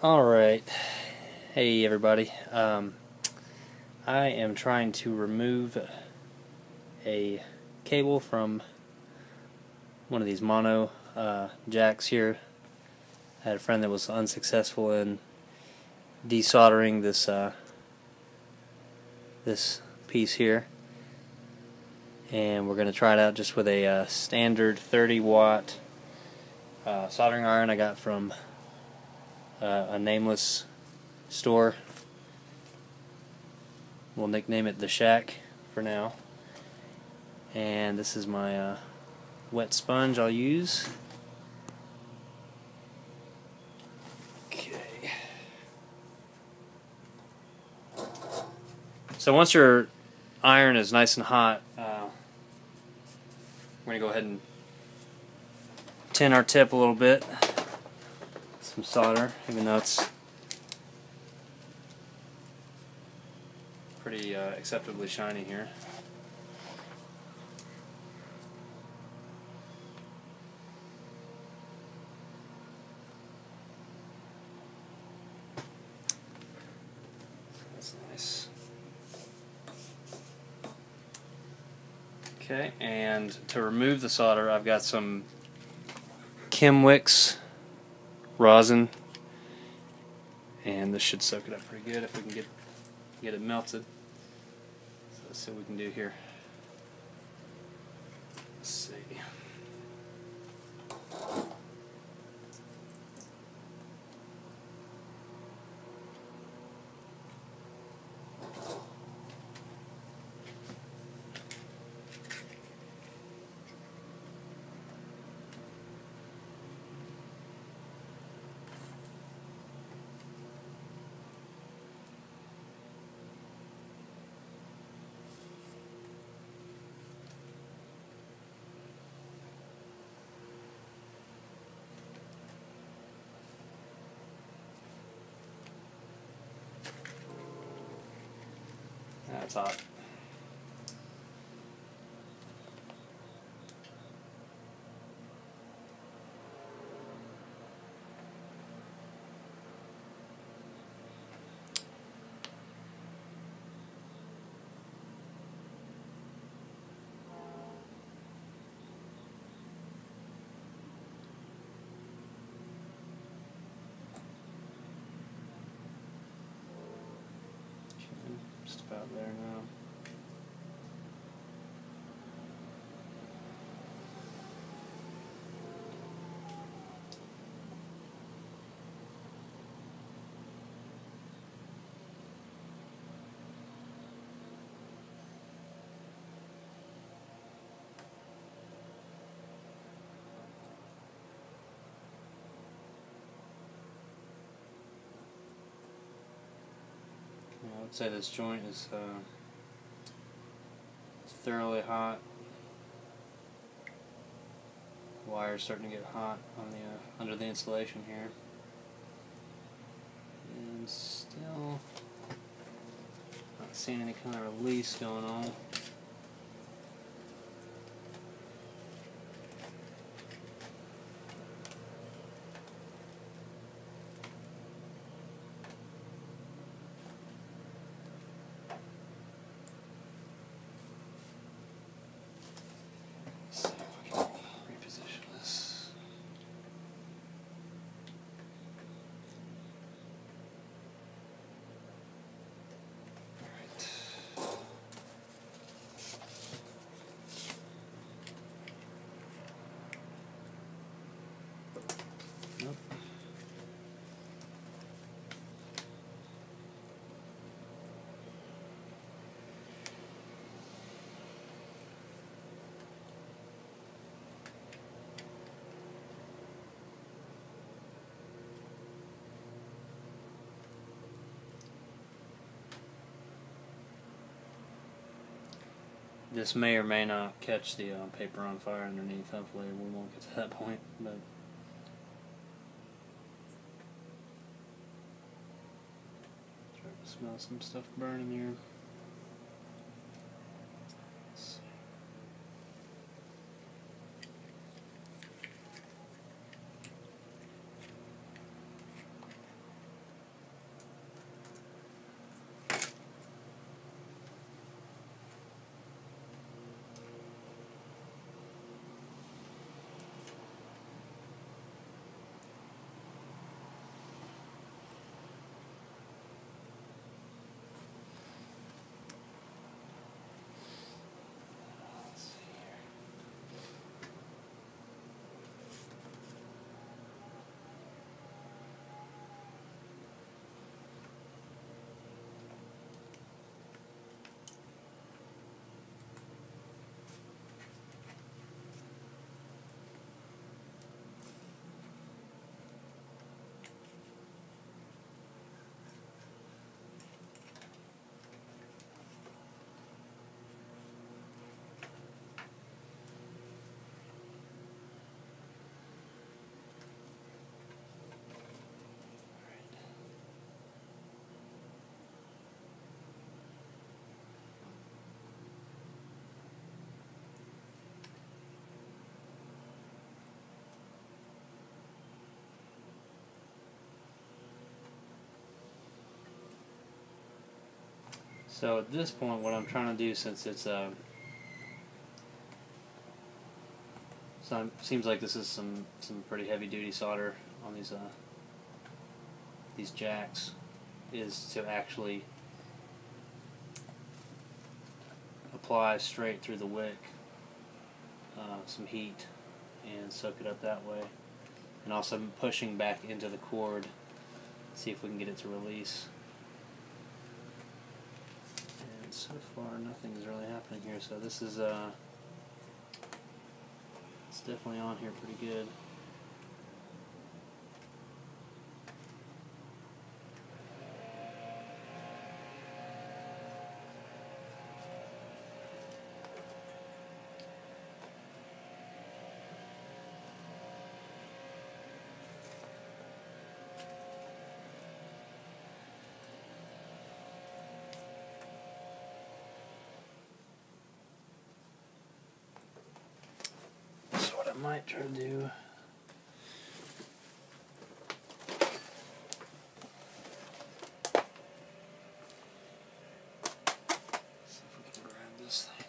Alright, hey everybody. I am trying to remove a cable from one of these mono jacks here. I had a friend that was unsuccessful in desoldering this piece here, and we're going to try it out just with a standard 30-watt soldering iron I got from a nameless store. We'll nickname it the Shack for now. And this is my wet sponge I'll use. Okay. So once your iron is nice and hot, we're going to go ahead and tin our tip a little bit. Some solder, even though it's pretty acceptably shiny here. That's nice. Okay, and to remove the solder, I've got some Chemwix rosin, and this should soak it up pretty good if we can get it melted. So let's see what we can do here. Let's see. That's hot. Just about there now. I would say this joint is thoroughly hot. The wire's starting to get hot on the under the insulation here, and still not seeing any kind of release going on. See if I can reposition this. Alright. Nope. This may or may not catch the paper on fire underneath. Hopefully we won't get to that point, but try to smell some stuff burning here. So at this point, what I'm trying to do, since it's seems like this is some pretty heavy duty solder on these jacks, is to actually apply straight through the wick some heat and soak it up that way, and also pushing back into the cord, see if we can get it to release. And so far nothing's really happening here, so this is it's definitely on here pretty good. So what I might try to do, see if we can grab this thing.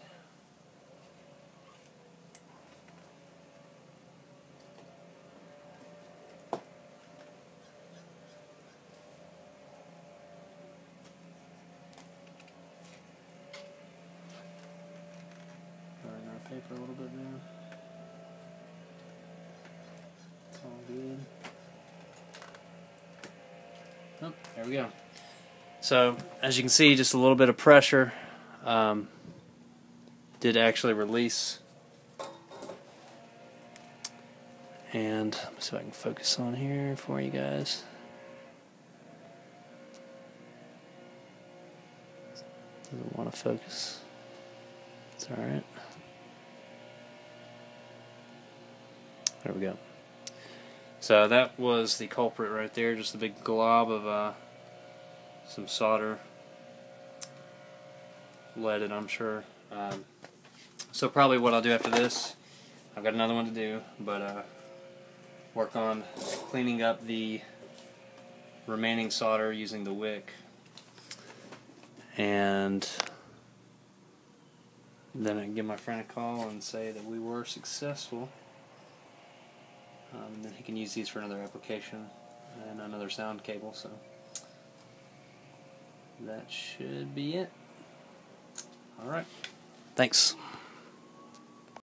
Burn our paper a little bit now. All good. Oh, there we go. So as you can see, just a little bit of pressure did actually release. And let me see if I can focus on here for you guys. Doesn't want to focus. It's alright. There we go. So that was the culprit right there, just a big glob of some solder, leaded, I'm sure. So probably what I'll do after this, I've got another one to do, but work on cleaning up the remaining solder using the wick, and then I can give my friend a call and say that we were successful. And then he can use these for another application and another sound cable. So that should be it. Alright, thanks.